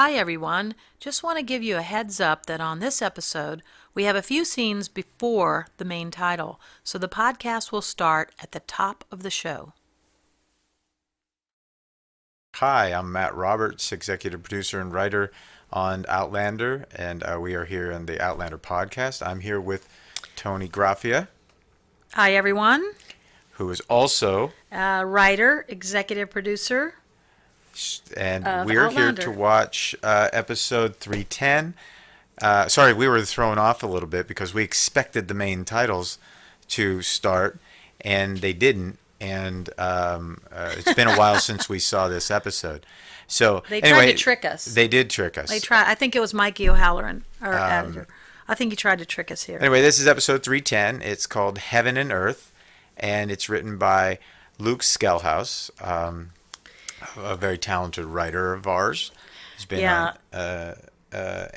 Hi everyone, just want to give you a heads up that on this episode we have a few scenes before the main title, so the podcast will start at the top of the show. Hi, I'm Matt Roberts, executive producer and writer on Outlander, and we are here on the Outlander podcast. I'm here with Tony Graffia, Hi everyone, who is also, writer, executive producer and of we're here to Outlander. watch episode 310. Sorry, we were thrown off a little bit because we expected the main titles to start, and they didn't. And it's been a while since we saw this episode. So They tried anyway, to trick us. they did trick us. I think it was Mikey O'Halloran, our editor. I think he tried to trick us here. Anyway, this is episode 310. It's called Heaven and Earth, and it's written by Luke Skellhouse, a very talented writer of ours. He's been Yeah. and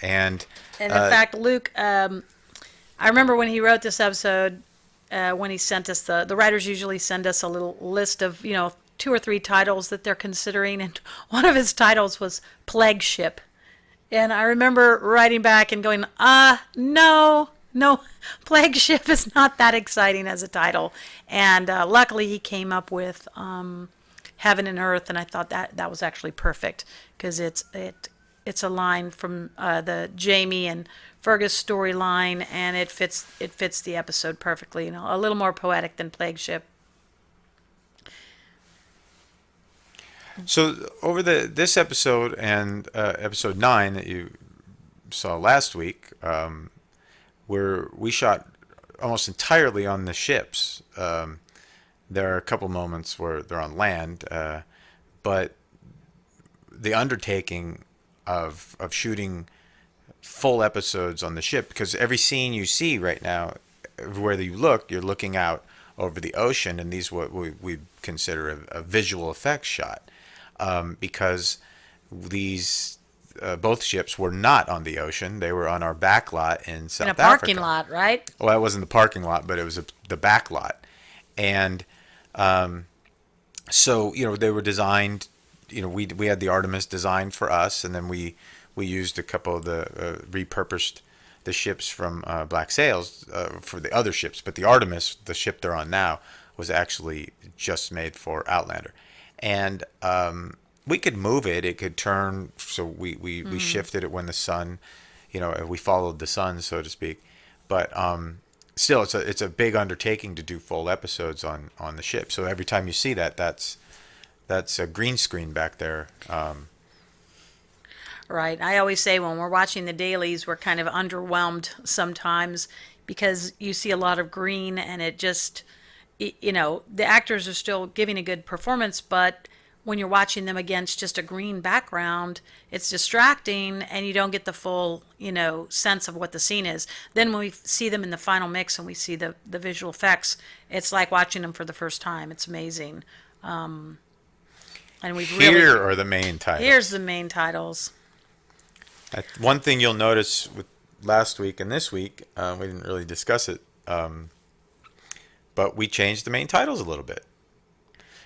And in fact, Luke, I remember when he wrote this episode, when he sent us the writers usually send us a little list of, two or three titles that they're considering. And one of his titles was Plague Ship. And I remember writing back and going, no, Plague Ship is not that exciting as a title. And luckily he came up with Heaven and Earth. And I thought that was actually perfect because it's a line from the Jamie and Fergus storyline, and it fits the episode perfectly. A little more poetic than Plague Ship. so over this episode and episode 9 that you saw last week, where we shot almost entirely on the ships. There are a couple moments where they're on land, but the undertaking of shooting full episodes on the ship, because every scene you see right now, where you look, you're looking out over the ocean, and these what we consider a visual effects shot, because these both ships were not on the ocean; they were on our back lot in South In a Africa. parking lot, right? Well, it wasn't the parking lot, but it was the back lot, and so they were designed. We had the Artemis designed for us, and then we used a couple of the repurposed the ships from Black Sails for the other ships, but the Artemis, the ship they're on now, was actually just made for Outlander, and we could move it. It could turn, so we shifted it when the sun, we followed the sun, so to speak, but still, it's a big undertaking to do full episodes on the ship. So every time you see that's a green screen back there. Right. I always say when we're watching the dailies, we're kind of underwhelmed sometimes because you see a lot of green and it just, the actors are still giving a good performance, but when you're watching them against just a green background, it's distracting and you don't get the full, sense of what the scene is. Then when we see them in the final mix and we see the visual effects, it's like watching them for the first time. It's amazing. And Here are the main titles. Here's the main titles. One thing you'll notice with last week and this week, we didn't really discuss it, but we changed the main titles a little bit.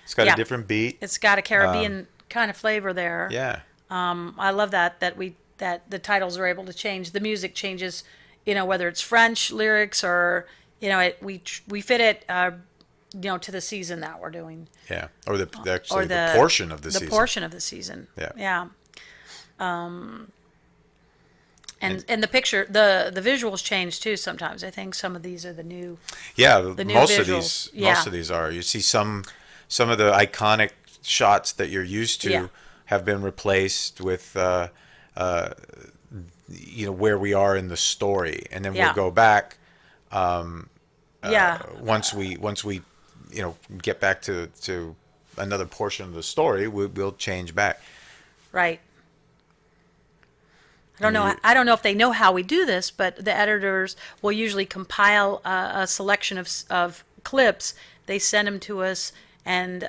It's got a different beat. It's got a Caribbean kind of flavor there. Yeah. I love that the titles are able to change. The music changes, whether it's French lyrics or we fit it to the season that we're doing. Yeah. Or the portion of the season. The portion of the season. Yeah. Yeah. And the picture, the visuals change too sometimes. I think some of these are the new. Yeah, the new most visuals. of these are. You see some of the iconic shots that you're used to have been replaced with where we are in the story, and then we'll go back once we get back to another portion of the story, we'll change back. Right. I don't know if they know how we do this, but the editors will usually compile a selection of clips. They send them to us, and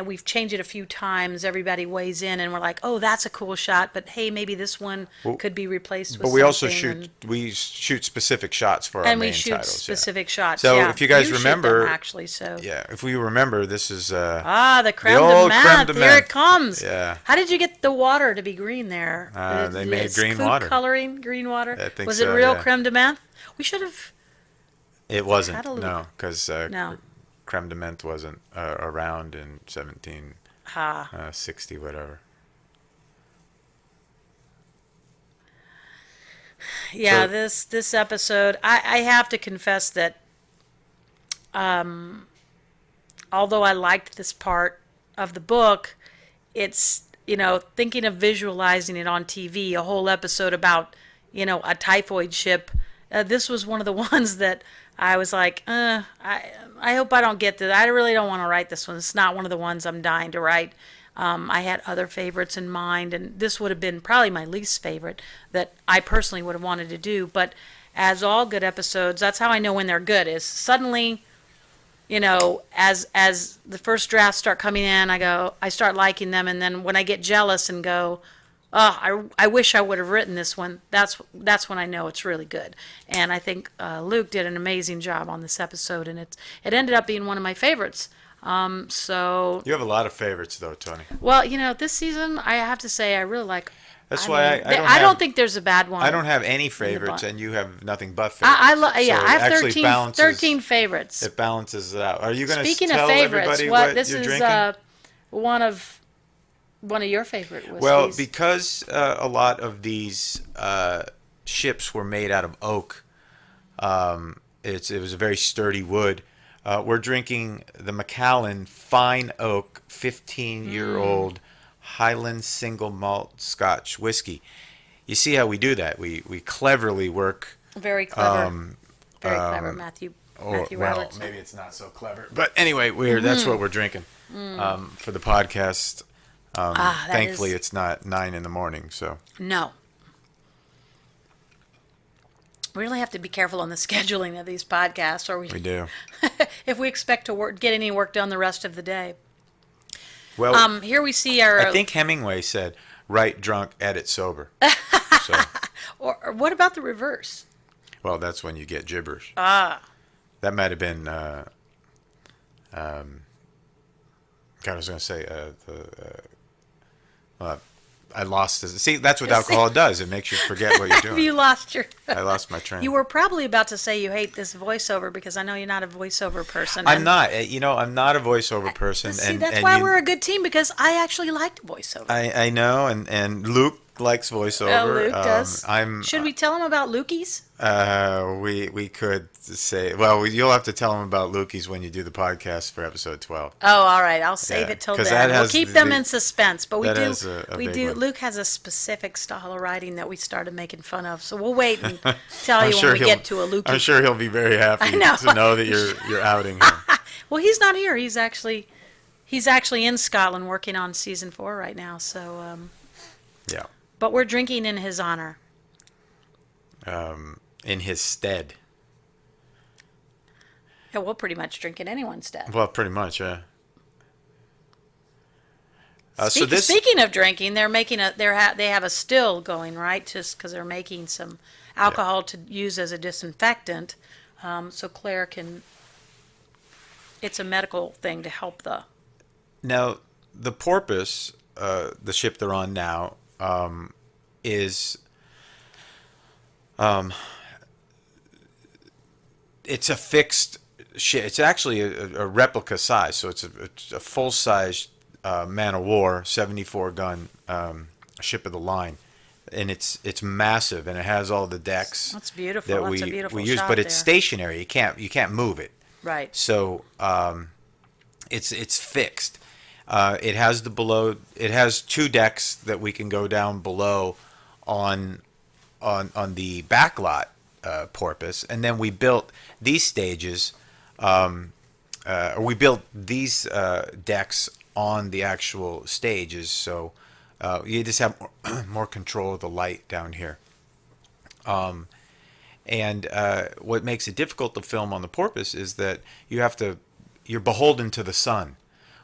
we've changed it a few times. Everybody weighs in, and we're like, "Oh, that's a cool shot," but hey, maybe this one could be replaced with But we also something, shoot specific shots for our and we main shoot titles. specific shots. So yeah. if you guys shoot remember, them, actually, so yeah, if we remember, this is the creme de old menthe. creme de Here it menthe. comes. Yeah. How did you get the water to be green there? They made Is green food water. coloring green water. I think Was it so, real yeah. creme de menthe? We should have. It wasn't, Had a little- no, because No. creme de menthe wasn't around in 1760, whatever. Yeah, So- this episode, I have to confess that although I liked this part of the book, it's, thinking of visualizing it on TV, a whole episode about, a typhoid ship. This was one of the ones that I was like, I hope I don't get this. I really don't want to write this one. It's not one of the ones I'm dying to write. I had other favorites in mind, and this would have been probably my least favorite that I personally would have wanted to do. But as all good episodes, that's how I know when they're good, is suddenly, as the first drafts start coming in, I start liking them, and then when I get jealous and go, oh, I wish I would have written this one, that's when I know it's really good. And I think Luke did an amazing job on this episode, and it ended up being one of my favorites. So, You have a lot of favorites, though, Tony. well, this season, I have to say, I really like. That's I why mean, I don't think there's a bad one. I don't have any favorites, and you have nothing but favorites. I So have it actually 13 favorites. It balances it out. Are you going to Speaking tell of favorites, everybody what this you're is drinking? one of your favorite whiskeys. Well, because a lot of these ships were made out of oak, it was a very sturdy wood. We're drinking the Macallan Fine Oak 15-year-old Highland Single Malt Scotch whiskey. You see how we do that? We cleverly work. Very clever. Very clever, Matthew Well, Roberts. maybe it's not so clever, but anyway, that's what we're drinking for the podcast. Thankfully, it's not 9 a.m. So No. We really have to be careful on the scheduling of these podcasts, or we do. if we expect to get any work done the rest of the day. Well, Here we see our. I think Hemingway said, "Write drunk, edit sober." So, or what about the reverse? well, that's when you get gibberish. Ah. That might have been. God, I was going to say I lost this. See, that's what alcohol does. It makes you forget what you're doing. You lost your. I lost my train. You were probably about to say you hate this voiceover because I know you're not a voiceover person. I'm not. I'm not a voiceover person. See, and, that's and why you- we're a good team, because I actually liked voiceover. I know, and Luke likes voiceover. Luke does. I'm. Should we tell him about Lukey's? We could say. Well, you'll have to tell him about Lukey's when you do the podcast for episode 12. Oh, all right. I'll save Yeah, it till 'cause then. that We'll has keep them the- in suspense. But we that do. has a We big do. one. Luke has a specific style of writing that we started making fun of. So we'll wait and tell I'm you sure when we he'll- get to a Lukey. I'm sure he'll be very happy know. to know that you're outing him. Well, he's not here. He's actually in Scotland working on season 4 right now. So, Yeah. but we're drinking in his honor. In his stead. Yeah, we'll pretty much drink in anyone's stead. Well, pretty much, yeah. Speaking of drinking, they're making they have a still going, right? Just because they're making some alcohol to use as a disinfectant, so Claire can. It's a medical thing to help the. Now, the Porpoise, the ship they're on now, is. It's a fixed ship. It's actually a replica size, so it's a full size man of war, 74 gun ship of the line, and it's massive, and it has all the decks. That's beautiful. That That's a we beautiful use, shot but it's there. stationary. You can't move it. Right. So it's fixed. It has It has 2 decks that we can go down below on the backlot Porpoise, and then we built these stages. We built these decks on the actual stages, so you just have more control of the light down here. And what makes it difficult to film on the Porpoise is that you're beholden to the sun.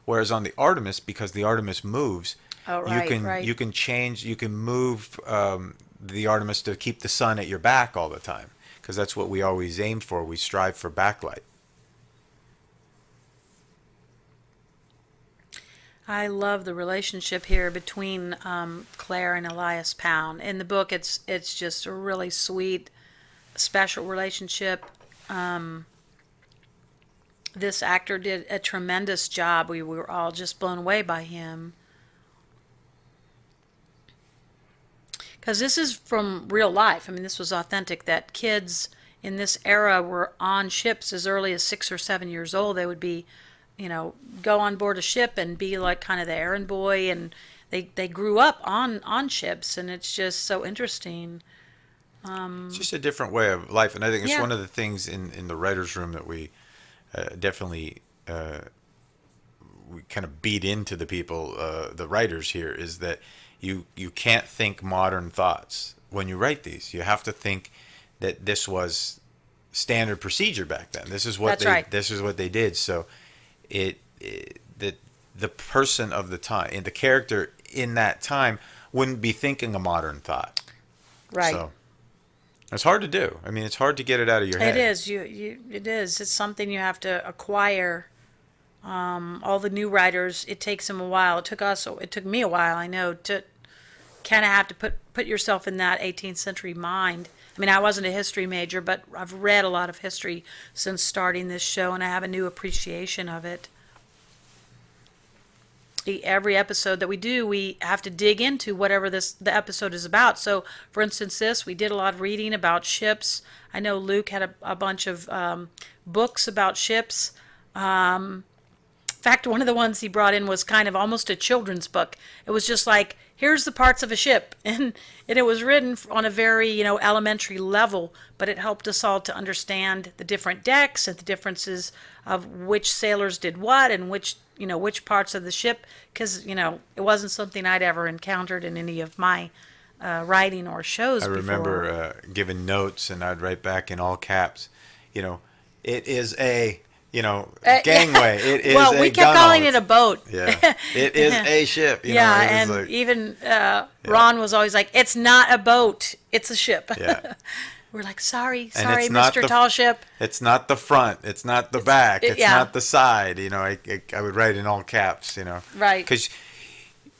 Whereas on the Artemis, because the Artemis moves, Oh, you right, can right. you can change, you can move the Artemis to keep the sun at your back all the time, because that's what we always aim for. We strive for backlight. I love the relationship here between Claire and Elias Pound. In the book, it's just a really sweet, special relationship. This actor did a tremendous job. We were all just blown away by him. Because this is from real life. I mean, this was authentic, that kids in this era were on ships as early as 6 or 7 years old. They would be, go on board a ship and be like kind of the errand boy, and they grew up on ships, and it's just so interesting. It's just a different way of life, and I think it's Yeah. one of the things in the writers' room that we definitely we kind of beat into the people, the writers here, is that you can't think modern thoughts when you write these. You have to think that this was standard procedure back then. This is what That's right. this is what they did. So the person of the time and the character in that time wouldn't be thinking a modern thought. Right. So it's hard to do. I mean, it's hard to get it out of your head. It is. It is. It's something you have to acquire. All the new writers, it takes them a while. It took me a while, I know, to kind of have to put yourself in that 18th century mind. I mean, I wasn't a history major, but I've read a lot of history since starting this show, and I have a new appreciation of it. Every episode that we do, we have to dig into whatever the episode is about. So, for instance, we did a lot of reading about ships. I know Luke had a bunch of books about ships. In fact, one of the ones he brought in was kind of almost a children's book. It was just like, here's the parts of a ship, and it was written on a very elementary level, but it helped us all to understand the different decks and the differences of which sailors did what and which parts of the ship, because it wasn't something I'd ever encountered in any of my writing or shows I before. remember giving notes, and I'd write back in all caps, it is a, gangway. It is well, we a kept calling gunwale. it a boat. Yeah, it is a ship. Yeah, it was and like, even Ron was always like, "It's not a boat; it's a ship." Yeah. We're like, "Sorry, And sorry, it's not Mr. the- Tall Ship." it's not the front, it's not the back, it's yeah. not the side. I would write in all caps. Right. Because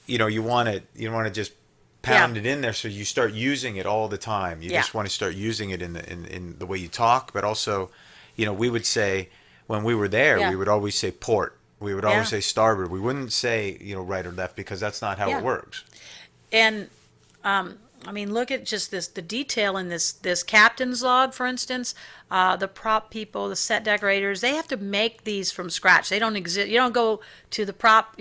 you want to just pound it in there, so you start using it all the time. You Yeah. just want to start using it in the way you talk, but also, we would say when we were there, Yeah. we would always say port. We would always Yeah. say starboard. We wouldn't say right or left, because that's not how Yeah. it works. And I mean, look at just the detail in this captain's log, for instance. The prop people, the set decorators, they have to make these from scratch. They don't exist. You don't go to the prop,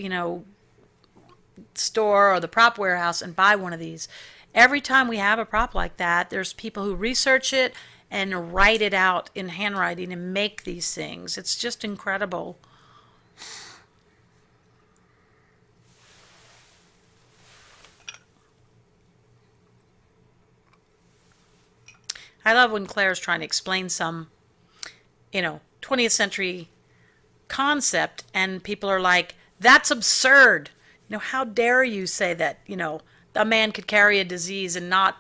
store or the prop warehouse and buy one of these. Every time we have a prop like that, there's people who research it and write it out in handwriting and make these things. It's just incredible. I love when Claire's trying to explain some, 20th century concept, and people are like, "That's absurd. How dare you say that, a man could carry a disease and not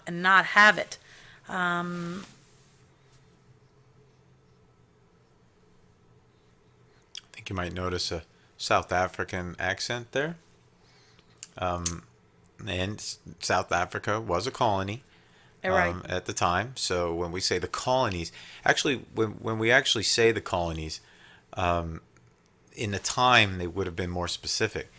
have it." I think you might notice a South African accent there. And South Africa was a colony Right. at the time. So when we say the colonies, actually, when we actually say the colonies, in the time they would have been more specific.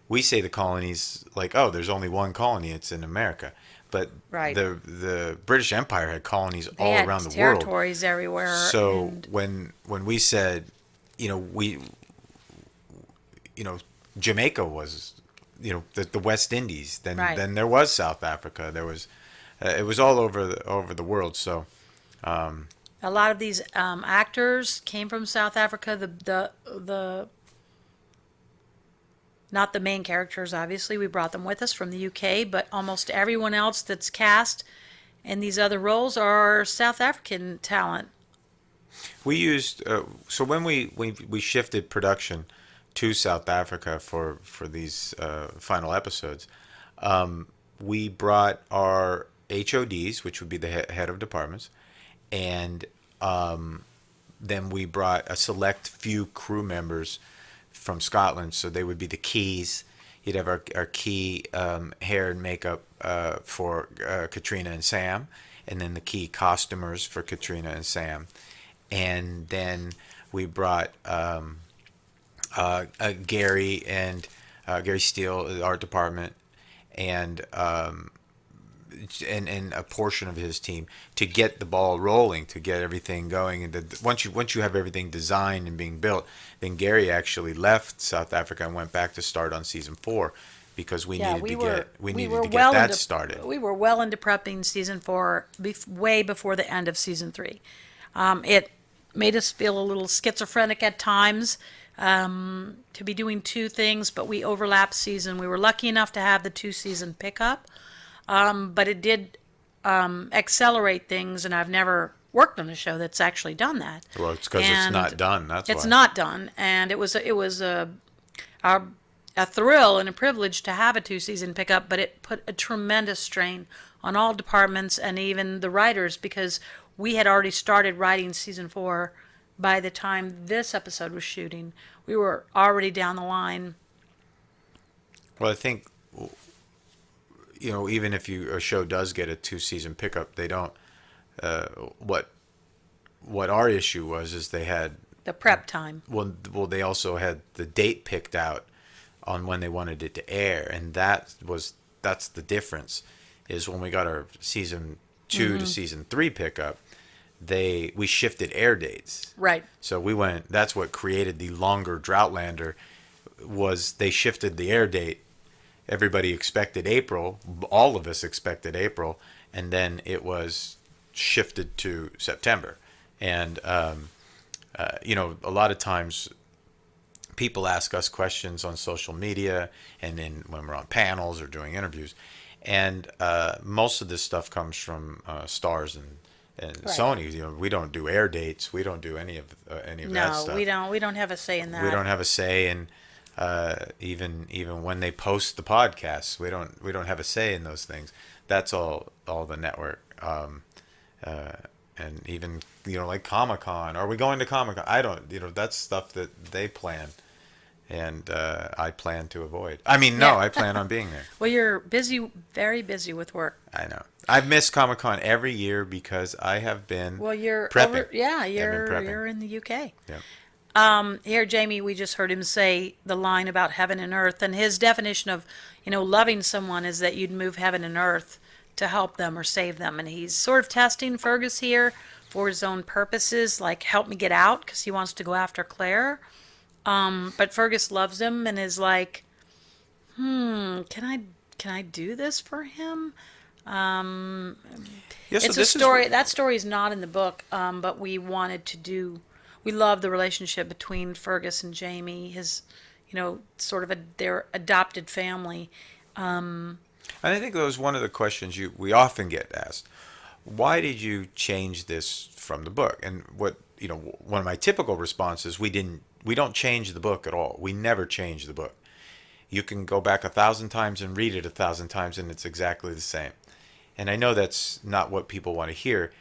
We say the colonies like, oh, there's only one colony, it's in America. But Right. the British Empire had colonies They all had around the world. territories everywhere. So and- when we said, Jamaica was, the West Indies, then Right. then there was South Africa. There was, it was all over the world. So a lot of these actors came from South Africa. The not the main characters, obviously. We brought them with us from the UK, but almost everyone else that's cast in these other roles are South African talent. we used so when we shifted production to South Africa for these final episodes, we brought our HODs, which would be the head of departments, and then we brought a select few crew members from Scotland. So they would be the keys. You'd have our key hair and makeup for Katrina and Sam, and then the key costumers for Katrina and Sam. And then we brought Gary and Gary Steele, the art department, and a portion of his team to get the ball rolling, to get everything going. And once you have everything designed and being built, then Gary actually left South Africa and went back to start on season 4 because we needed to get that started. We were well into prepping season 4, way before the end of season 3. It made us feel a little schizophrenic at times, to be doing 2 things, but we overlapped season. We were lucky enough to have the 2-season pickup, but it did accelerate things, and I've never worked on a show that's actually done that. Well, it's because it's not done. That's why. It's not done, and it was a thrill and a privilege to have a 2-season pickup, but it put a tremendous strain on all departments and even the writers, because we had already started writing season 4 by the time this episode was shooting. We were already down the line. Well, I think, even if a show does get a 2-season pickup, they don't. What our issue was is they had The prep time. Well, they also had the date picked out on when they wanted it to air, and that's the difference. Is when we got our season 2 to season 3 pickup, we shifted air dates. Right. So we went. That's what created the longer Droughtlander. Was they shifted the air date? Everybody expected April. All of us expected April, and then it was shifted to September. And a lot of times people ask us questions on social media, and then when we're on panels or doing interviews, and most of this stuff comes from Stars and Right. Sony. We don't do air dates. We don't do any of that stuff. No, we don't have a say in that. We don't have a say in even when they post the podcasts. We don't have a say in those things. That's all the network. And even like Comic-Con. Are we going to Comic-Con? I don't. That's stuff that they plan, and I plan to avoid. I mean, no, Yeah. I plan on being there. Well, you're busy, very busy with work. I know. I've missed Comic-Con every year because I have been Well, you're prepping. you're prepping. in the UK. Yeah. Here, Jamie, we just heard him say the line about heaven and earth, and his definition of, loving someone is that you'd move heaven and earth to help them or save them. And he's sort of testing Fergus here for his own purposes, like help me get out, because he wants to go after Claire. But Fergus loves him and is like, can I do this for him? Yeah, so It's a story. That story is not in the book, but we wanted to do. We love the relationship between Fergus and Jamie. His, sort of their adopted family. And I think that was one of the questions we often get asked. Why did you change this from the book? And one of my typical responses, we don't change the book at all. We never change the book. You can go back 1,000 times and read it 1,000 times, and it's exactly the same. And I know that's not what people want to hear,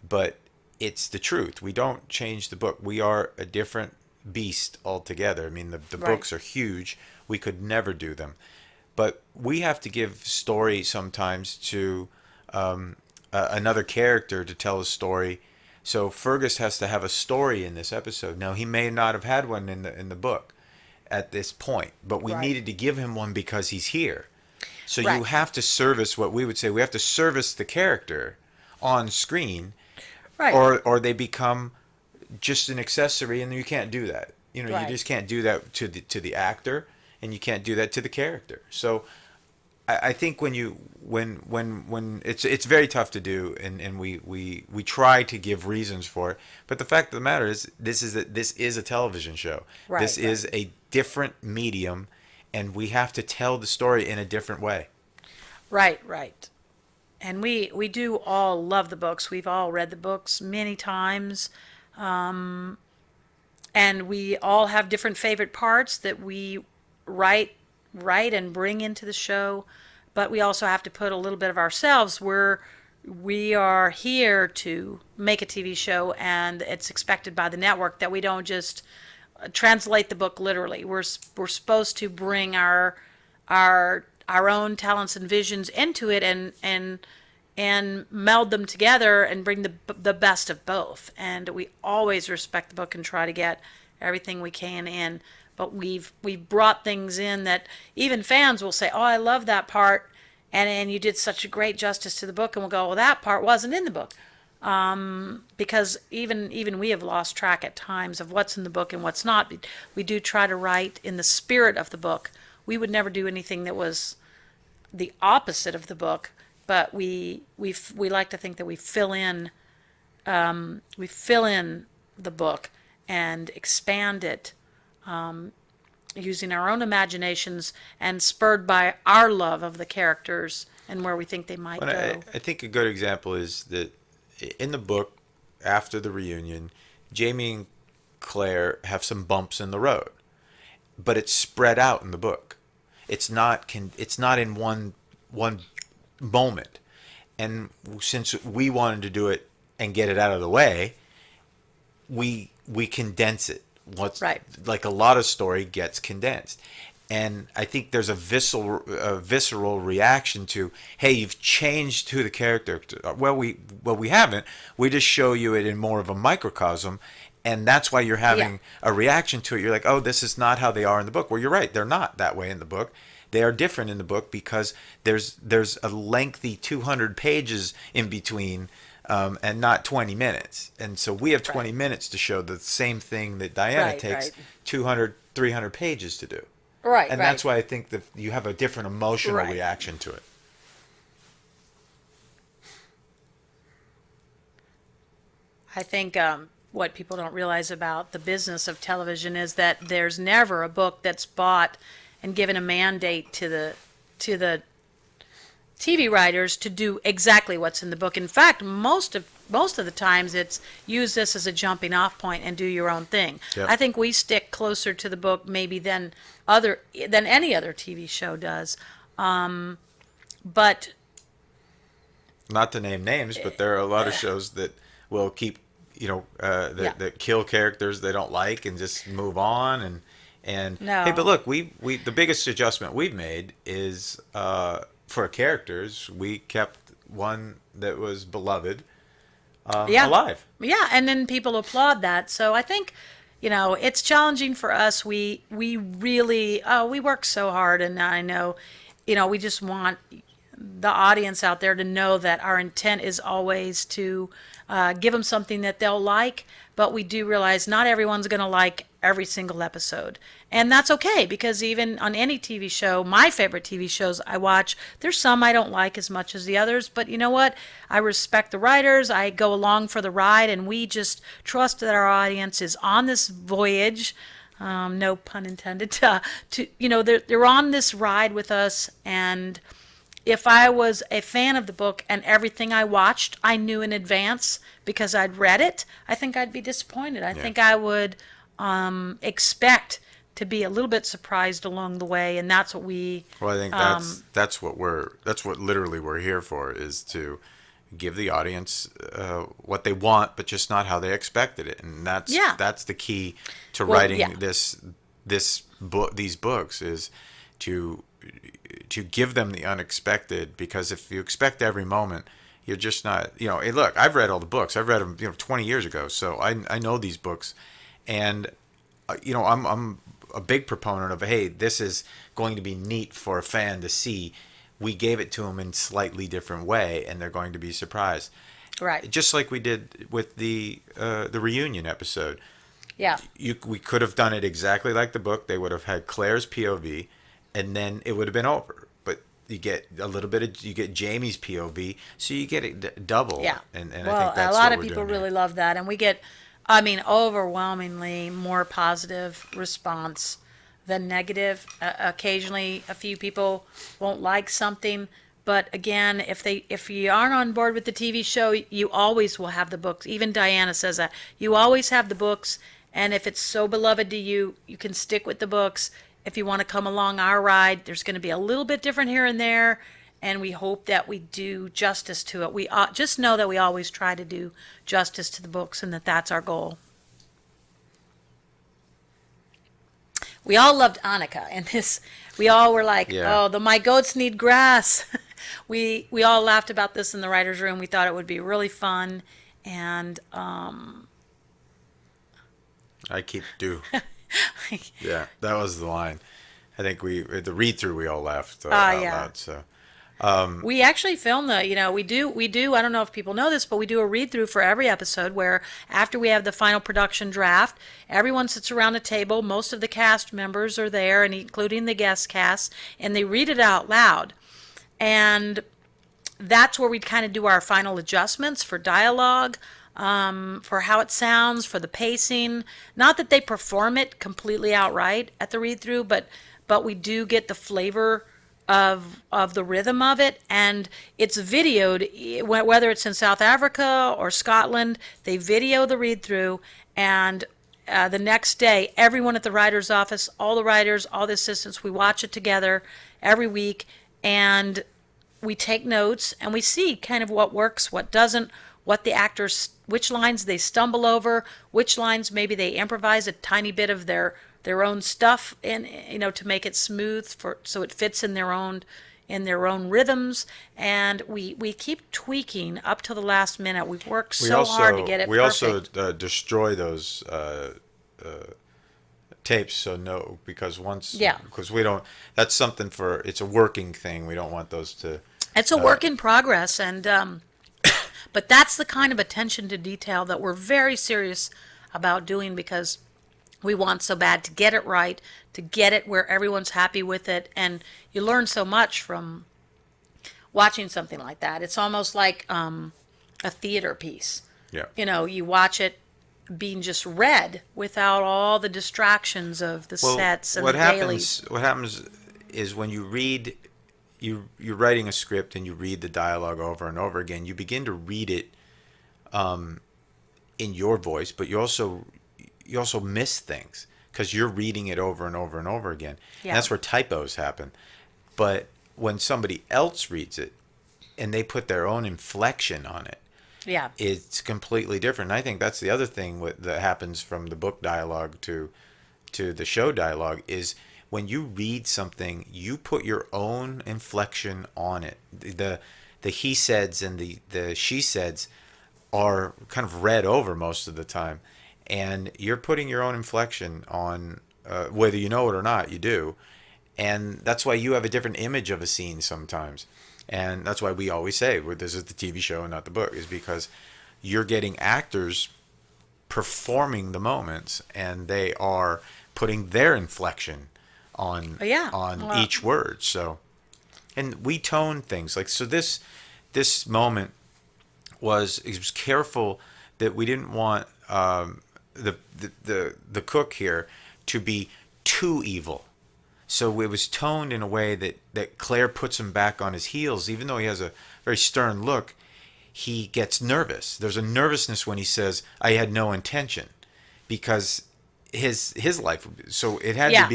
but it's the truth. We don't change the book. We are a different beast altogether. I mean, the Right. books are huge. We could never do them. But we have to give story sometimes to another character to tell a story. So Fergus has to have a story in this episode. Now, he may not have had one in the book at this point, but we Right. needed to give him one because he's here. So Right. you have to service what we would say. We have to service the character on screen, Right. or they become just an accessory, and you can't do that. You Right. just can't do that to the actor, and you can't do that to the character. So I think when it's very tough to do, and we try to give reasons for it, but the fact of the matter is this is a television show. Right, This is a different medium, and we have to tell the story in a different way. Right. And we do all love the books. We've all read the books many times. and we all have different favorite parts that we write and bring into the show, but we also have to put a little bit of ourselves. We are here to make a TV show, and it's expected by the network that we don't just translate the book literally. We're supposed to bring our own talents and visions into it, and meld them together and bring the best of both. And we always respect the book and try to get everything we can in. But we've brought things in that even fans will say, "Oh, I love that part, and you did such a great justice to the book," and we'll go, "Well, that part wasn't in the book," because even we have lost track at times of what's in the book and what's not. We do try to write in the spirit of the book. We would never do anything that was the opposite of the book, but we like to think that we fill in the book and expand it, using our own imaginations and spurred by our love of the characters and where we think they might go. I think a good example is that in the book, after the reunion, Jamie and Claire have some bumps in the road, but it's spread out in the book. It's not in one moment. And since we wanted to do it and get it out of the way, we condense it. Right. Like a lot of story gets condensed. And I think there's a visceral reaction to, hey, you've changed who the character. Well, we haven't. We just show you it in more of a microcosm, and that's why you're having a reaction to it. You're like, oh, this is not how they are in the book. Well, you're right. They're not that way in the book. They are different in the book because there's a lengthy 200 pages in between, and not 20 minutes. And so we have 20 minutes to show the same thing that Diana takes 200, 300 pages to do. Right. And that's why I think that you have a different emotional reaction to it. I think what people don't realize about the business of television is that there's never a book that's bought and given a mandate to the TV writers to do exactly what's in the book. In fact, most of the times it's use this as a jumping off point and do your own thing. Yep. I think we stick closer to the book maybe than any other TV show does. But not to name names, but there are a lot of shows that will keep, that kill characters they don't like and just move on. And no. Hey, but look, we the biggest adjustment we've made is for characters, we kept one that was beloved alive. Yeah, and then people applaud that. So I think, it's challenging for us. We really we work so hard, and I know, we just want the audience out there to know that our intent is always to give them something that they'll like, but we do realize not everyone's going to like every single episode. And that's okay, because even on any TV show, my favorite TV shows I watch, there's some I don't like as much as the others, but you know what? I respect the writers, I go along for the ride, and we just trust that our audience is on this voyage, no pun intended, they're on this ride with us. And if I was a fan of the book and everything I watched I knew in advance because I'd read it, I think I'd be disappointed. I think I would expect to be a little bit surprised along the way, and that's what we. Well, I think that's what literally we're here for, is to give the audience what they want, but just not how they expected it, and that's the key to writing these books, is to give them the unexpected, because if you expect every moment, you're just not, hey, look, I've read all the books. I've read them, 20 years ago. So I know these books, and, I'm a big proponent of, hey, this is going to be neat for a fan to see. We gave it to them in slightly different way, and they're going to be surprised. Right. Just like we did with the reunion episode. Yeah. We could have done it exactly like the book. They would have had Claire's POV, and then it would have been over. But you get you get Jamie's POV, so you get it double. Yeah. And well, I think that's a lot what of we're people doing really here. love that, and we get, overwhelmingly more positive response than negative. Occasionally, a few people won't like something, but again, if you aren't on board with the TV show, you always will have the books. Even Diana says that you always have the books, And if it's so beloved to you, you can stick with the books. If you want to come along our ride, there's going to be a little bit different here and there. And we hope that we do justice to it. We just know that we always try to do justice to the books and that that's our goal. We all loved Annika, and we all were like, Yeah. "Oh, my goats need grass." We all laughed about this in the writers' room. We thought it would be really fun, and I keep due. Yeah, that was the line. I think the read through we all laughed out yeah. loud. So We actually film we do, I don't know if people know this, but we do a read through for every episode where after we have the final production draft, everyone sits around a table, most of the cast members are there, and including the guest cast, and they read it out loud. And that's where we kind of do our final adjustments for dialogue, for how it sounds, for the pacing. Not that they perform it completely outright at the read through, but we do get the flavor of the rhythm of it, and it's videoed, whether it's in South Africa or Scotland. They video the read through, and the next day, everyone at the writer's office, all the writers, all the assistants, we watch it together every week, and we take notes, and we see kind of what works, what doesn't, what the actors, which lines they stumble over, which lines maybe they improvise a tiny bit of their own stuff in, to make it smooth so it fits in their own rhythms, and we keep tweaking up to the last minute. We've worked so hard to get it perfect. We also destroy those tapes, because we don't. That's something it's a working thing. We don't want those to. It's a work in progress, and but that's the kind of attention to detail that we're very serious about doing, because we want so bad to get it right, to get it where everyone's happy with it, and you learn so much from watching something like that. It's almost like a theater piece. Yeah. You watch it being just read without all the distractions of the sets and the dailies. What happens is when you read, you're writing a script and you read the dialogue over and over again, you begin to read it in your voice, but you also miss things because you're reading it over and over and over again. Yeah. And that's where typos happen. But when somebody else reads it and they put their own inflection on it, Yeah. it's completely different. And I think that's the other thing that happens from the book dialogue to the show dialogue is when you read something, you put your own inflection on it. The he saids and the she saids are kind of read over most of the time. And you're putting your own inflection on, whether you know it or not, you do. And that's why you have a different image of a scene sometimes. And that's why we always say, this is the TV show and not the book, is because you're getting actors performing the moments, and they are putting their inflection on each word. So, and we tone things like, so this moment was careful that we didn't want the cook here to be too evil. So it was toned in a way that Claire puts him back on his heels. Even though he has a very stern look, he gets nervous. There's a nervousness when he says, "I had no intention," because his life. So it had to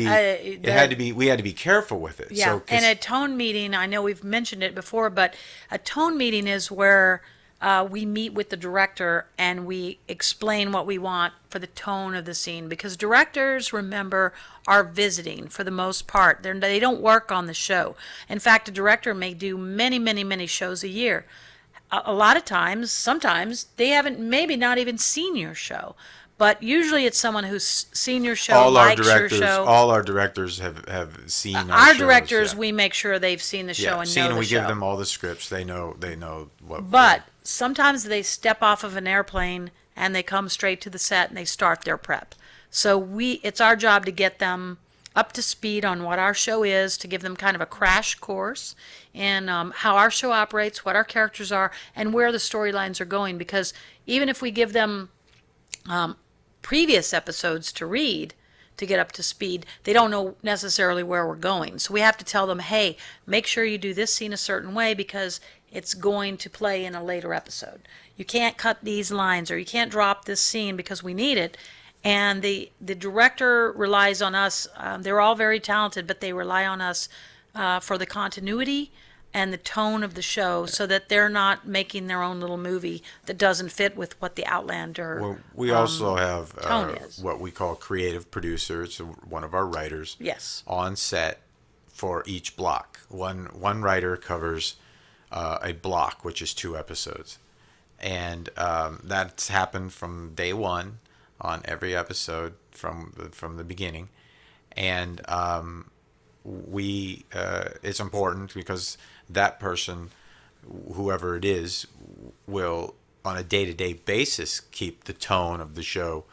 be. We had to be careful with it. Yeah, So, and a tone meeting, I know we've mentioned it before, but a tone meeting is where we meet with the director and we explain what we want for the tone of the scene, because directors, remember, are visiting for the most part. They don't work on the show. In fact, a director may do many, many, many shows a year. A lot of times, sometimes, they haven't maybe not even seen your show. But usually it's someone who's seen your show, likes your show. All our directors have seen our shows, directors, yeah. We make sure they've seen the show and know the we show. give them all the scripts. They know what. But sometimes they step off of an airplane and they come straight to the set and they start their prep. So it's our job to get them up to speed on what our show is, to give them kind of a crash course in how our show operates, what our characters are, and where the storylines are going. Because even if we give them previous episodes to read to get up to speed, they don't know necessarily where we're going. So we have to tell them, hey, make sure you do this scene a certain way because it's going to play in a later episode. You can't cut these lines, or you can't drop this scene because we need it. And the director relies on us. They're all very talented, but they rely on us for the continuity and the tone of the show, so that they're not making their own little movie that doesn't fit with what the Outlander Well, we also have tone is. what we call creative producers, one of our writers, Yes. on set for each block. One writer covers a block, which is 2 episodes, and that's happened from day one on every episode from the beginning, and we it's important because that person, whoever it is, will on a day-to-day basis keep the tone of the show,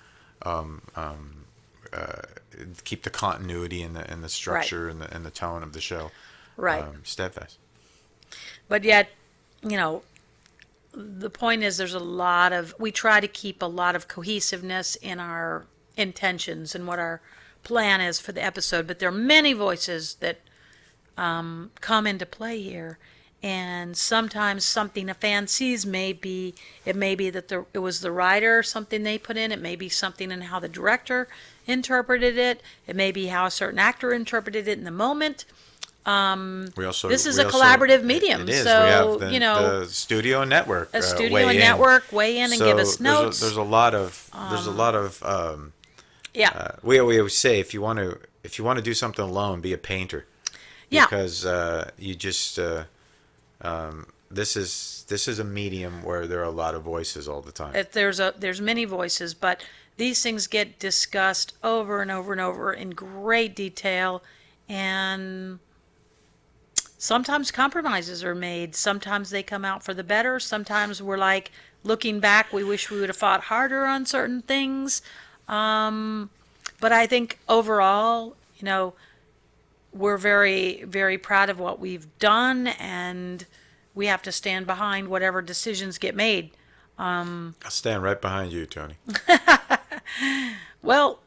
keep the continuity and the structure and the tone of the show Right. steadfast. But yet, you know, the point is we try to keep a lot of cohesiveness in our intentions and what our plan is for the episode. But there are many voices that come into play here. And sometimes something a fan sees it may be that it was the writer, something they put in. It may be something in how the director interpreted it. It may be how a certain actor interpreted it in the moment. This is a collaborative medium, It is. so we have the studio and network. studio and network weigh in and give us notes. There's a lot of we always say if you want to do something alone, be a painter. Yeah. Because you just this is a medium where there are a lot of voices all the time. There's many voices, but these things get discussed over and over and over in great detail, and sometimes compromises are made. Sometimes they come out for the better. Sometimes we're like, looking back, we wish we would have fought harder on certain things. But I think overall, we're very, very proud of what we've done, and we have to stand behind whatever decisions get made. I'll stand right behind you, Tony. Well,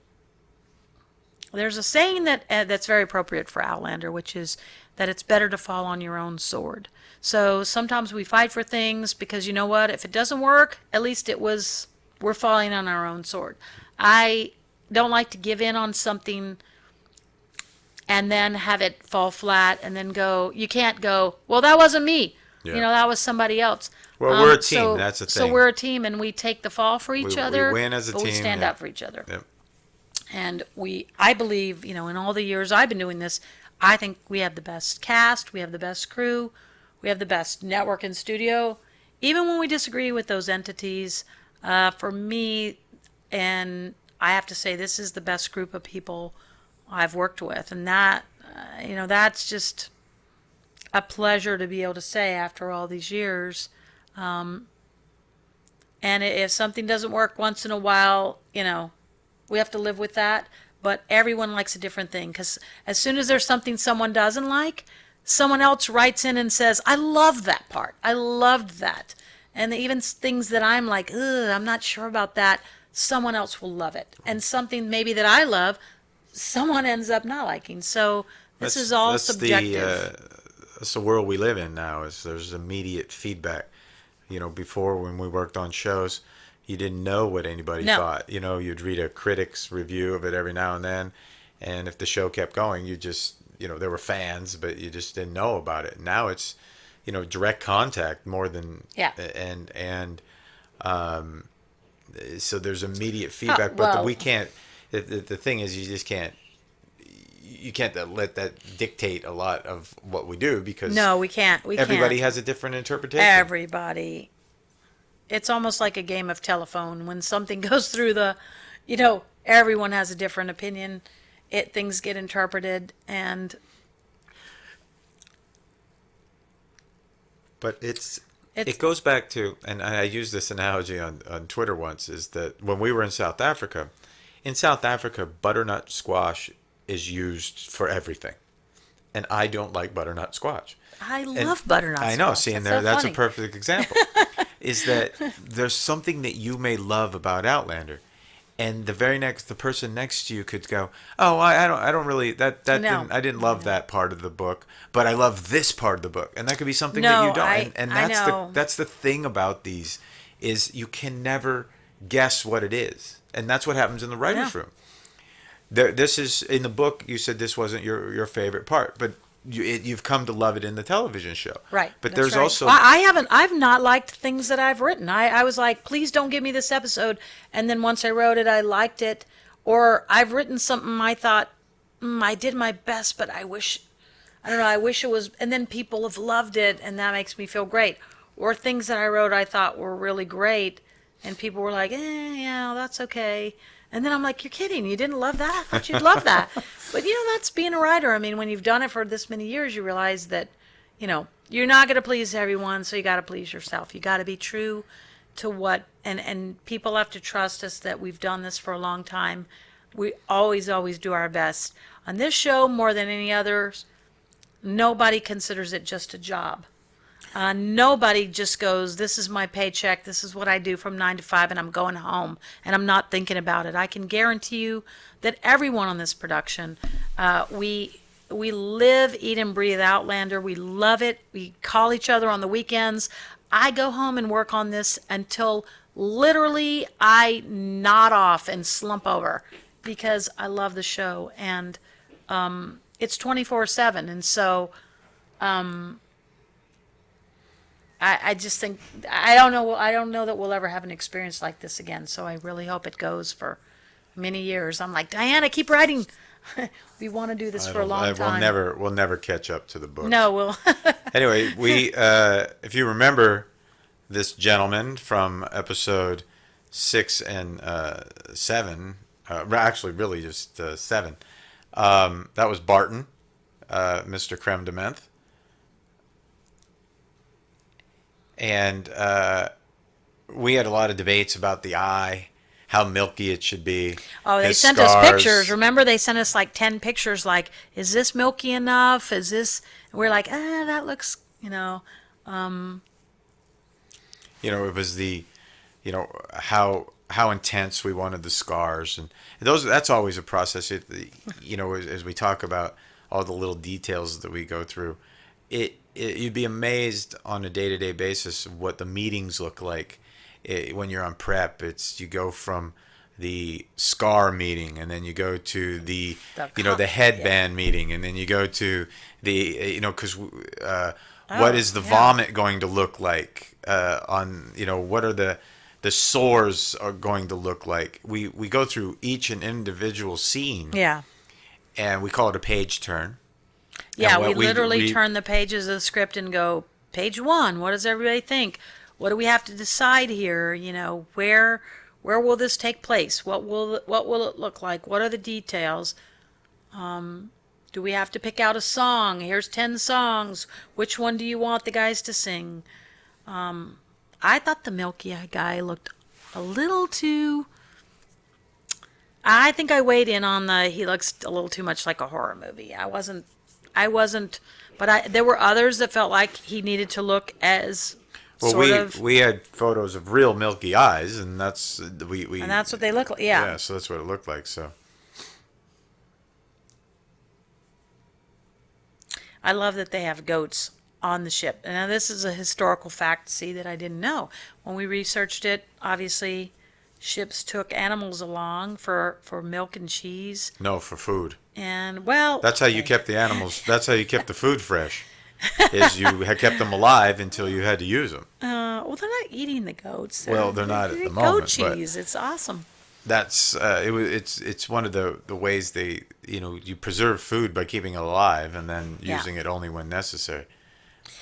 there's a saying that's very appropriate for Outlander, which is that it's better to fall on your own sword. So sometimes we fight for things because, you know what, if it doesn't work, at least we're falling on our own sword. I don't like to give in on something and then have it fall flat and then you can't go, well, that wasn't me. Yeah. That was somebody else. Well, we're a team. That's the thing. So we're a team, and we take the fall for each other. We win as a but team. We stand yeah. up for each other. Yep. And I believe, in all the years I've been doing this, I think we have the best cast, we have the best crew, we have the best network and studio. Even when we disagree with those entities, for me, and I have to say, this is the best group of people I've worked with. And that, that's just a pleasure to be able to say after all these years. And if something doesn't work once in a while, we have to live with that. But everyone likes a different thing, because as soon as there's something someone doesn't like, someone else writes in and says, I love that part. I loved that. And even things that I'm like, ugh, I'm not sure about that, someone else will love it. And something maybe that I love, someone ends up not liking. So this is all subjective. That's the world we live in now, is there's immediate feedback. Before, when we worked on shows, you didn't know what anybody thought. You'd read a critic's review of it every now and then, and if the show kept going, you just, there were fans, but you just didn't know about it. Now it's, direct contact more than, and so there's immediate feedback, but we can't, the thing is, you can't let that dictate a lot of what we do, because no, we can't. Everybody has a different interpretation. Everybody. It's almost like a game of telephone. When something goes through everyone has a different opinion. Things get interpreted, and but it goes back to, and I used this analogy on Twitter once, is that when we were in South Africa, butternut squash is used for everything. And I don't like butternut squash. I love butternut squash. I know, see, and that's funny. a perfect example. Is that there's something that you may love about Outlander, and the person next to you could go, "Oh, I don't really I didn't love that part of the book, but I love this part of the book," and that could be something that you don't. And that's the thing about these, is you can never guess what it is. And that's what happens in the writer's room. This is, in the book, you said this wasn't your favorite part, but you've come to love it in the television show. Right. But that's there's right. also... Well, I've not liked things that I've written. I was like, please don't give me this episode. And then once I wrote it, I liked it. Or I've written something I thought, I did my best, but I wish it was, and then people have loved it, and that makes me feel great. Or things that I wrote I thought were really great, and people were like, yeah, that's okay. And then I'm like, you're kidding. You didn't love that? I thought you'd love that. But, that's being a writer. I mean, when you've done it for this many years, you realize that, you're not going to please everyone, so you got to please yourself. You got to be true to what, and people have to trust us that we've done this for a long time. We always do our best. On this show, more than any others, nobody considers it just a job. Nobody just goes, this is my paycheck, this is what I do from 9 to 5, and I'm going home, and I'm not thinking about it. I can guarantee you that everyone on this production, we live, eat, and breathe Outlander. We love it. We call each other on the weekends. I go home and work on this until literally I nod off and slump over because I love the show, and it's 24/7, and so I just think I don't know that we'll ever have an experience like this again. So I really hope it goes for many years. I'm like, Diana, keep writing. We want to do this for a long time. We'll never catch up to the book. No, we'll. Anyway, if you remember this gentleman from episode 6 and 7, actually really just 7, that was Barton, Mr. Creme de Menthe. And we had a lot of debates about the eye, how milky it should be. Oh, they sent us pictures. Remember, they sent us like 10 pictures. Like, is this milky enough? Is this? And we're like, that looks, it was the, how intense we wanted the scars, and that's always a process. As we talk about all the little details that we go through, you'd be amazed on a day-to-day basis what the meetings look like. When you're on prep, you go from the scar meeting, and then you go to the headband meeting, and then you go to the what is the vomit going to look like what are the sores are going to look like. We go through each and individual scene, and we call it a page turn. Yeah, we literally turn the pages of the script and go, page 1, what does everybody think? What do we have to decide here? Where will this take place? What will it look like? What are the details? Do we have to pick out a song? Here's 10 songs. Which one do you want the guys to sing? I thought the Milky Eye guy looked a little too... I think I weighed in on he looks a little too much like a horror movie. I wasn't, but there were others that felt like he needed to look as we had photos of real milky eyes, and that's and that's what they look like. Yeah. Yeah, so that's what it looked like. So I love that they have goats on the ship. And now this is a historical fact, that I didn't know. When we researched it, obviously ships took animals along for milk and cheese. No, for food. And that's how you kept the animals. That's how you kept the food fresh. Is you had kept them alive until you had to use them. Well, they're not eating the goats. They're not at the moment. Goat cheese. It's awesome. That's it's one of the ways they you preserve food by keeping it alive and then using it only when necessary,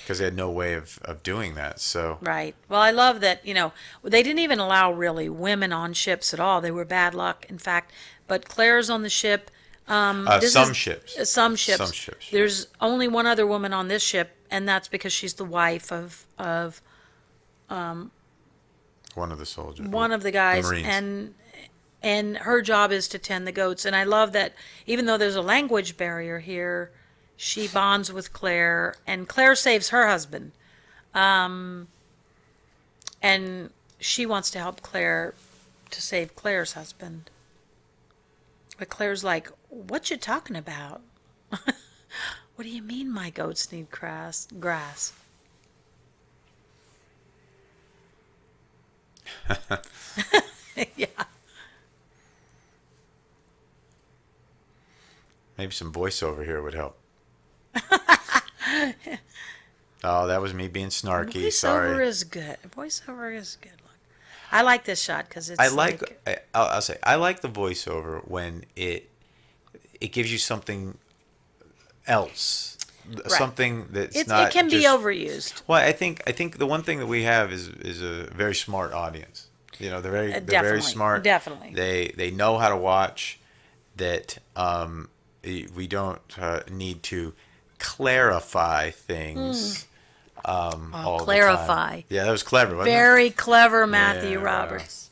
because they had no way of doing that. So right. Well, I love that they didn't even allow really women on ships at all. They were bad luck, in fact. But Claire's on the ship. Some ships. Some ships. There's only one other woman on this ship, and that's because she's the wife of one of the soldiers, one of the guys, the Marines. And her job is to tend the goats. And I love that even though there's a language barrier here, she bonds with Claire, and Claire saves her husband, and she wants to help Claire to save Claire's husband. But Claire's like, what you talking about? What do you mean my goats need grass? Maybe some voiceover here would help. Oh, that was me being snarky. Sorry. Voiceover is good. Voiceover is good. I like this shot because it's I like. I'll say I like the voiceover when it gives you something else, something that's not. It can be overused. Well, I think the one thing that we have is a very smart audience. You know, they're very smart. Definitely. They know how to watch. That we don't need to clarify things. All clarify. The time. Yeah, that was clever. Wasn't Very clever, Matthew Yeah. Roberts.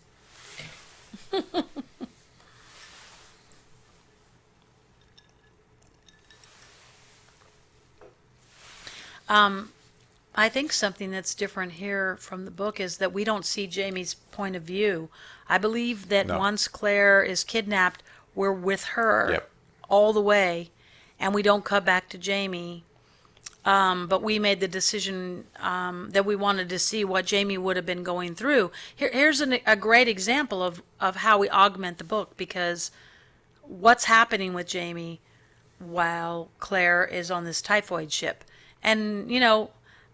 I think something that's different here from the book is that we don't see Jamie's point of view. I believe that No. once Claire is kidnapped, we're with her Yep. all the way, and we don't cut back to Jamie. But we made the decision that we wanted to see what Jamie would have been going through. Here's a great example of how we augment the book, because what's happening with Jamie while Claire is on this typhoid ship. And, you know,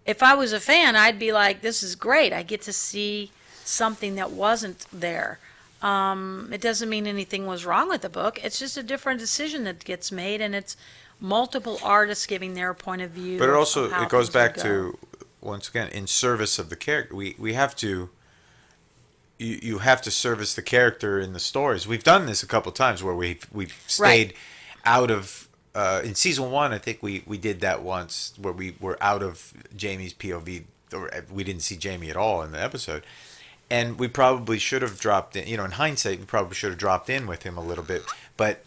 if I was a fan, I'd be like, this is great. I get to see something that wasn't there. It doesn't mean anything was wrong with the book. It's just a different decision that gets made, and it's multiple artists giving their point of view. But it also of how it goes things back would to, once again, in service of the character. We have to. You have to service the character in the stories. We've done this a couple times where we've stayed out of. In season 1, I think we did that once where we were out of Jamie's POV, or we didn't see Jamie at all in the episode, and we probably should have dropped in. You know, in hindsight, we probably should have dropped in with him a little bit. But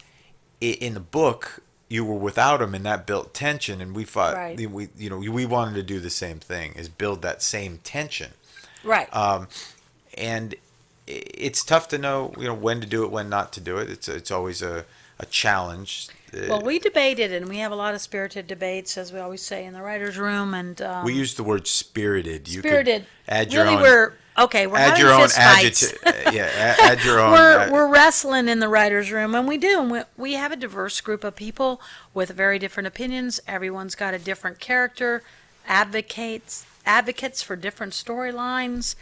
in the book, you were without him, and that built tension. And we thought we wanted to do the same thing, is build that same tension. Right. And it's tough to know, when to do it, when not to do it. It's always a challenge. Well, we debated, and we have a lot of spirited debates, as we always say in the writers' room. And we use the word spirited. You spirited. could add your really, own. we're add having your own fist fights. add your own. We're wrestling in the writers' room, and we do. And we have a diverse group of people with very different opinions. Everyone's got a different character, advocates for different storylines.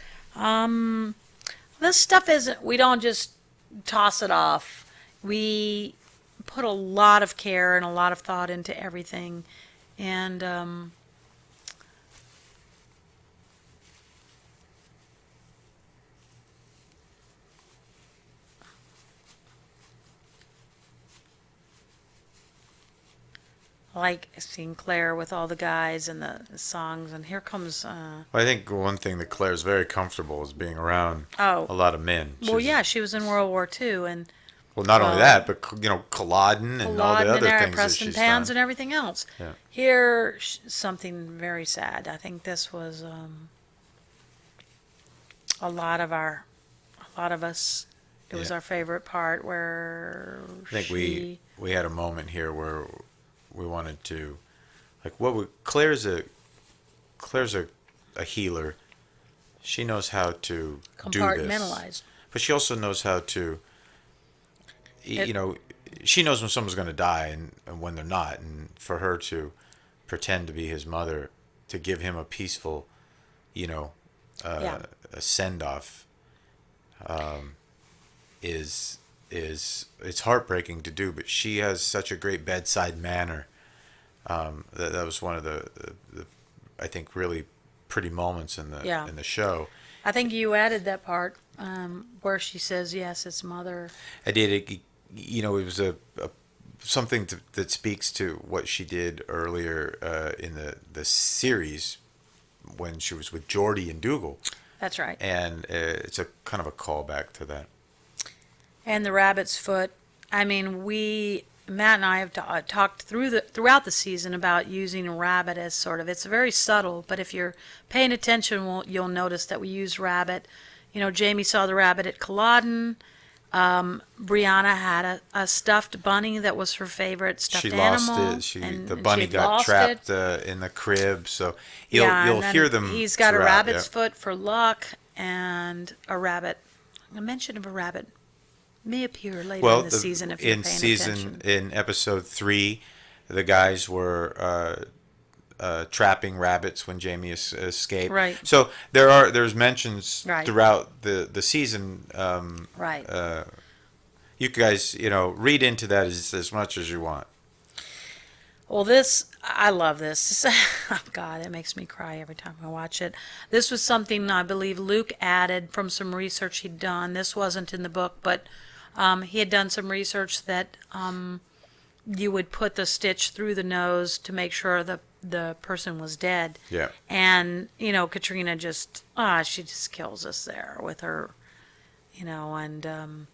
This stuff isn't. We don't just toss it off. We put a lot of care and a lot of thought into everything, and like seeing Claire with all the guys and the songs, and here comes. Well, I think one thing that Claire's very comfortable is being around a lot of men. Well, yeah, she was in World War II, and well, not only that, but Culloden and all the other things that Preston she's Pans done. and everything else. Yeah. Here, something very sad. I think this was a lot of us. It was our favorite part where I think we had a moment here where we wanted to, like, Claire's a healer. She knows how to do this, compartmentalized. but she also knows how to. She knows when someone's going to die and when they're not, and for her to pretend to be his mother, to give him a peaceful, a send off, is it's heartbreaking to do, but she has such a great bedside manner. That was one of the I think really pretty moments in the show. I think you added that part where she says, "Yes, it's mother." I did. It was a something that speaks to what she did earlier in the series when she was with Geordie and Dougal. That's right. And it's a kind of a callback to that. And the rabbit's foot. I mean, Matt and I have talked throughout the season about using a rabbit as sort of, it's very subtle, but if you're paying attention, you'll notice that we use rabbit. Jamie saw the rabbit at Culloden. Brianna had a stuffed bunny that was her favorite stuffed animal. She lost it. The bunny got trapped in the crib. So you'll hear them. He's got a throughout, rabbit's foot for luck, and a mention of a rabbit may appear later Well, in the season if you're paying attention. in episode 3, the guys were trapping rabbits when Jamie escaped. Right. So there's mentions Right. throughout the season. Right. You guys, read into that as much as you want. Well, I love this. Oh, God, it makes me cry every time I watch it. This was something I believe Luke added from some research he'd done. This wasn't in the book, but he had done some research that you would put the stitch through the nose to make sure the person was dead. Yeah. And, Katrina she just kills us there with her, and,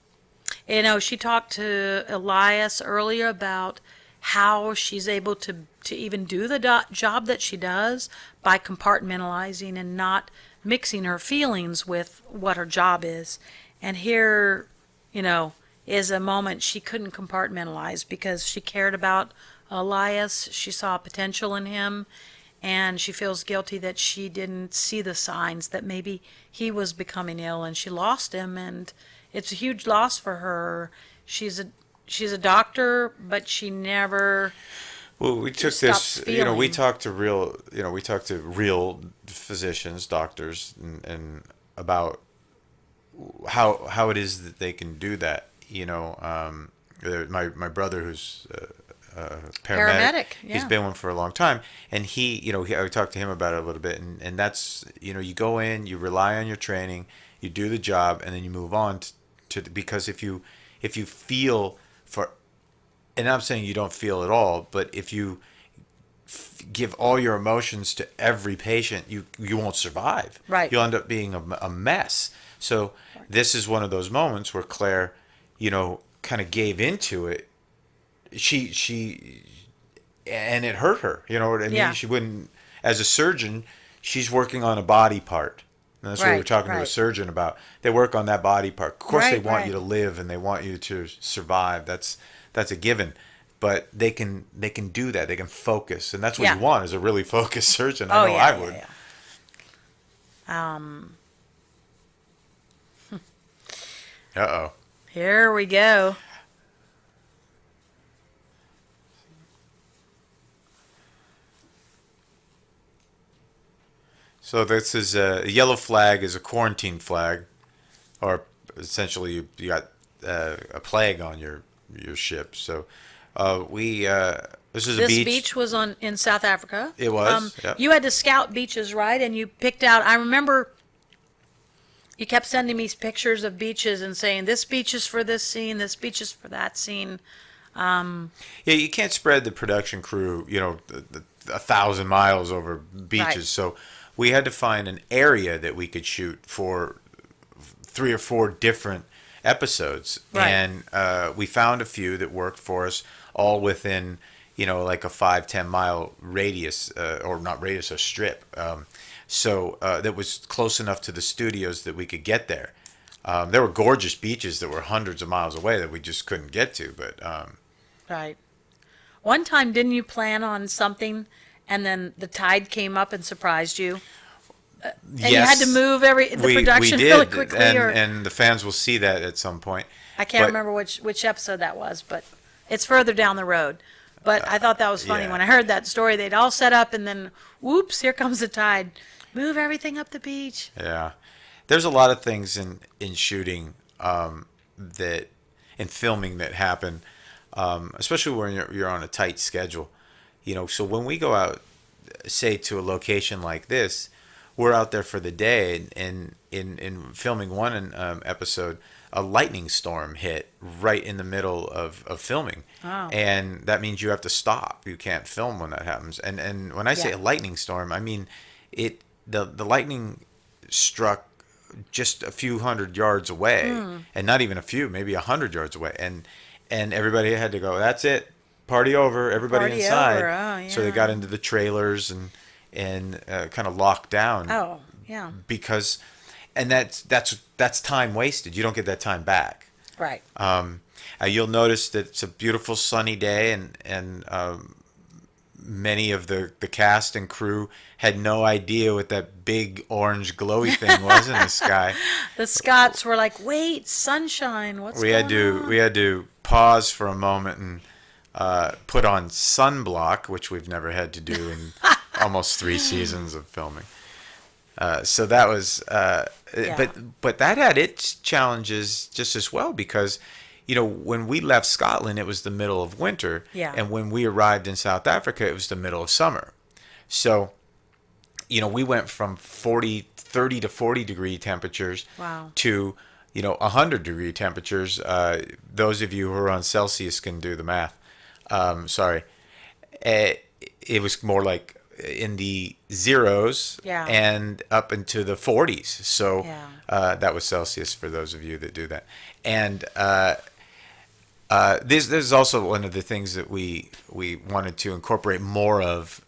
she talked to Elias earlier about how she's able to even do the job that she does by compartmentalizing and not mixing her feelings with what her job is. And here, is a moment she couldn't compartmentalize because she cared about Elias. She saw potential in him, and she feels guilty that she didn't see the signs that maybe he was becoming ill and she lost him, and it's a huge loss for her. She's a doctor, but she never. Well, we took this. We talked to real physicians, doctors, and about how it is that they can do that. My brother, who's a paramedic, yeah. he's been one for a long time, and I talked to him about it a little bit, and that's you go in, you rely on your training, you do the job, and then you move on because if you feel for, and I'm saying you don't feel at all, but if you give all your emotions to every patient, you won't survive. Right. You'll end up being a mess. So this is one of those moments where Claire, kind of gave into it. She and it hurt her. You know what I mean? Yeah. She wouldn't. As a surgeon, she's working on a body part. And that's what we were talking to a surgeon about. They work on that body part. Of course, they want you to live and they want you to survive. That's a given. But they can do that. They can focus, and that's what you want is a really focused surgeon. I know I would. Uh-oh. Here we go. So this is a yellow flag is a quarantine flag, or essentially you got a plague on your ship. So this is a beach. This beach was in South Africa. It was. Yep. You had to scout beaches, right? And you picked out. I remember you kept sending me pictures of beaches and saying this beach is for this scene, this beach is for that scene. Yeah, you can't spread the production crew, 1,000 miles over beaches. Right. So we had to find an area that we could shoot for 3 or 4 different episodes. Right. And we found a few that worked for us, all within, like a 5-10 mile radius, or not radius, a strip. So that was close enough to the studios that we could get there. There were gorgeous beaches that were hundreds of miles away that we just couldn't get to. But Right. One time, didn't you plan on something, and then the tide came up and surprised you? And yes, you had to move the production we did, really quickly. and the fans will see that at some point. I can't remember which episode that was, but it's further down the road. But I thought that was funny. Yeah. When I heard that story, they'd all set up, and then, whoops, here comes the tide. Move everything up the beach. Yeah. There's a lot of things in shooting that in filming that happen, especially when you're on a tight schedule. So when we go out, say, to a location like this, we're out there for the day, and in filming one episode, a lightning storm hit right in the middle of filming. Oh. And that means you have to stop. You can't film when that happens. And when I say a lightning storm, I mean the lightning struck just a few hundred yards away, and not even a few, maybe 100 yards away, and everybody had to go, that's it, party over, everybody Party inside. over. Oh, yeah. So they got into the trailers and kind of locked down. Oh, yeah. Because, and that's time wasted. You don't get that time back. Right. You'll notice that it's a beautiful sunny day, and many of the cast and crew had no idea what that big orange glowy thing was in the sky. The Scots were like, "Wait, sunshine, what's We going had to on?" we had to pause for a moment and put on sunblock, which we've never had to do in almost 3 seasons of filming. So that was, Yeah. but that had its challenges just as well because, when we left Scotland, it was the middle of winter, Yeah. and when we arrived in South Africa, it was the middle of summer. So, we went from 30 to 40 degree temperatures Wow. to 100-degree temperatures. Those of you who are on Celsius can do the math. Sorry, it was more like in the zeros Yeah. and up into the 40s. So Yeah. that was Celsius for those of you that do that. And this is also one of the things that we wanted to incorporate more of.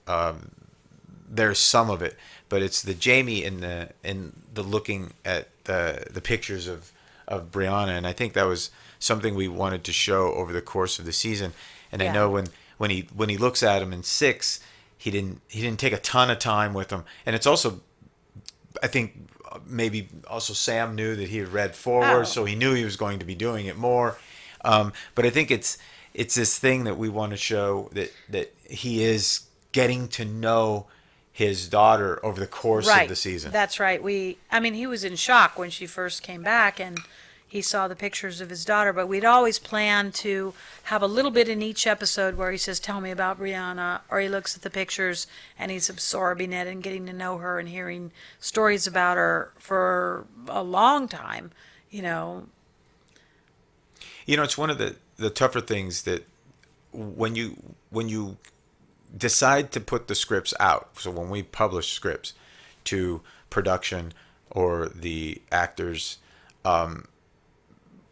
There's some of it, but it's the Jamie in the looking at the pictures of Brianna, and I think that was something we wanted to show over the course of the season. And I Yeah. know when he looks at him in 6, he didn't take a ton of time with him, and it's also, I think, maybe also Sam knew that he had read forward, Oh. so he knew he was going to be doing it more. But I think it's this thing that we want to show that he is getting to know his daughter over the course Right. of the season. That's right. I mean, he was in shock when she first came back and he saw the pictures of his daughter, but we'd always planned to have a little bit in each episode where he says, "Tell me about Brianna," or he looks at the pictures and he's absorbing it and getting to know her and hearing stories about her for a long time, you know. It's one of the tougher things that when you decide to put the scripts out. So when we publish scripts to production or the actors,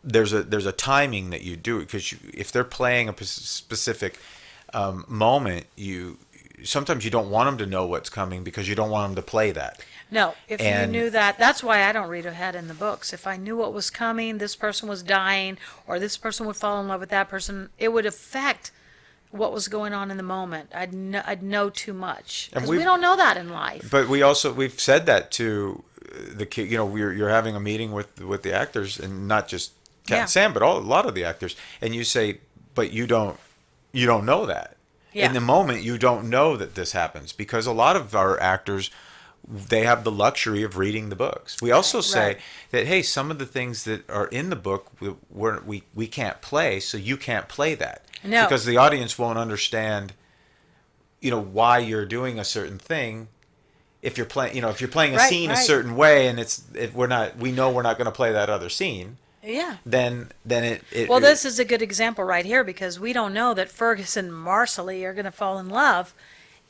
there's a timing that you do it because if they're playing a specific moment, sometimes you don't want them to know what's coming because you don't want them to play that. No, if And- you knew that, that's why I don't read ahead in the books. If I knew what was coming, this person was dying, or this person would fall in love with that person, it would affect what was going on in the moment. I'd know too much And because we don't know that in life. But we've said that to the kid. You're having a meeting with the actors, and not just Kat Yeah. and Sam, but a lot of the actors, and you say, but you don't know that. Yeah. In the moment, you don't know that this happens because a lot of our actors, they have the luxury of reading the books. We also say Right. that, hey, some of the things that are in the book we can't play, so you can't play that. No. Because the audience won't understand, why you're doing a certain thing. If you're playing, if you're playing a Right, scene a right. certain way, and we know we're not going to play that other scene, Yeah. then it. Well, this is a good example right here because we don't know that Fergus and Marcelly are going to fall in love.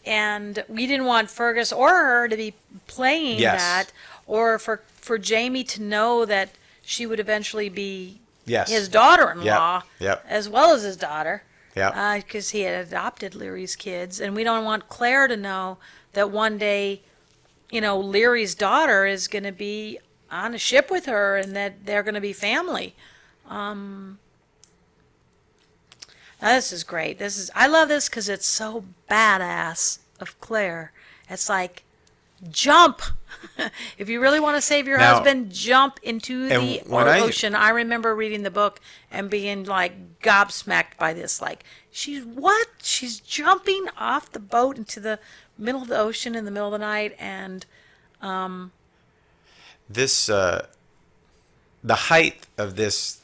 And we didn't want Fergus or her to be playing Yes. that, or for Jamie to know that she would eventually be Yes. his daughter-in-law, Yep. as well as his daughter, Yeah. because he had adopted Leary's kids. And we don't want Claire to know that one day, Leary's daughter is going to be on a ship with her and that they're going to be family. Now, this is great. I love this because it's so badass of Claire. It's like, jump. If you really want to save your Now- husband, jump into And the when I- ocean. I remember reading the book and being like gobsmacked by this. Like, she's jumping off the boat into the middle of the ocean in the middle of the night. And This the height of this,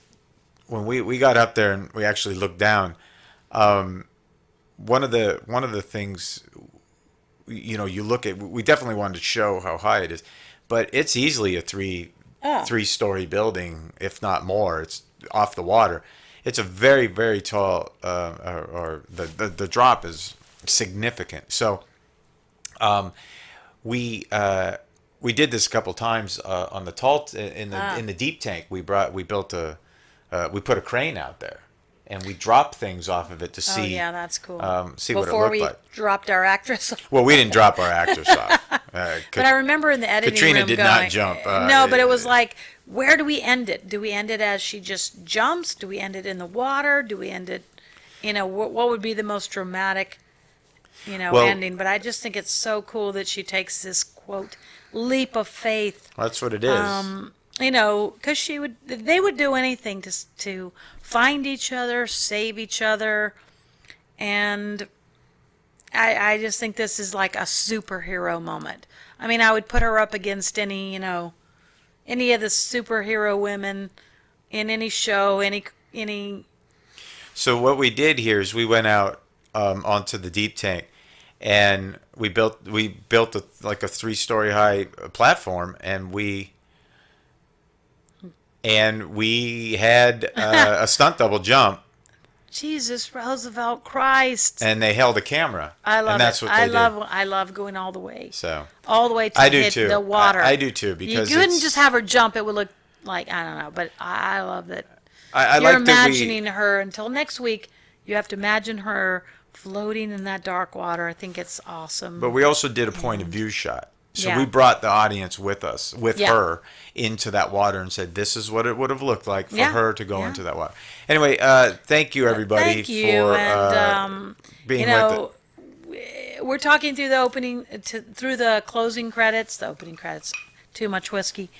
when we got up there and we actually looked down, one of the things, you look at, we definitely wanted to show how high it is, but it's easily a three-story building, if not more. It's off the water. It's a very, very tall, or the drop is significant. So we did this a couple times on the tall in the deep tank. We put a crane out there, and we dropped things off of it to see. oh yeah, that's cool. See what it Before looked we like. dropped our actress. Well, we didn't drop our actors off. But I remember in the editing Katrina room did going, not jump. no, but it was like, where do we end it? Do we end it as she just jumps? Do we end it in the water? Do we end it, what would be the most dramatic Well- ending. But I just think it's so cool that she takes this quote leap of faith. That's what it is. Because they would do anything to find each other, save each other, and I just think this is like a superhero moment. I mean, I would put her up against any of the superhero women in any show, any. So what we did here is we went out onto the deep tank, and we built like a 3-story high platform, and we had a stunt double jump, Jesus, Roosevelt Christ. and they held a camera. I love and that's it. what they did. I love going all the way. So All the way to I do hit too. the water. I do too, because you couldn't it's- just have her jump. It would look like, I don't know, but I love that. I You're like that we. imagining her until next week. You have to imagine her floating in that dark water. I think it's awesome. But we also did a point of view shot. So Yeah. we brought the audience with us, with Yeah. her, into that water and said, this is what it would have looked like for Yeah. her to go Yeah. into that water. Anyway, thank you, everybody, Thank you, for and being with it. we're talking through the through the closing credits, the opening credits. Too much whiskey.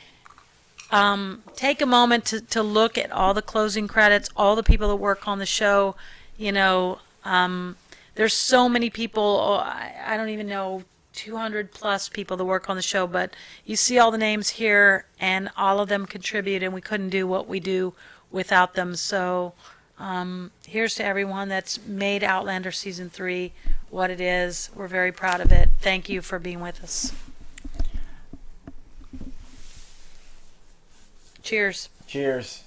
Take a moment to look at all the closing credits, all the people that work on the show. There's so many people. I don't even know, 200 plus people that work on the show, but you see all the names here, and all of them contribute, and we couldn't do what we do without them. So here's to everyone that's made Outlander Season 3 what it is. We're very proud of it. Thank you for being with us. Cheers. Cheers.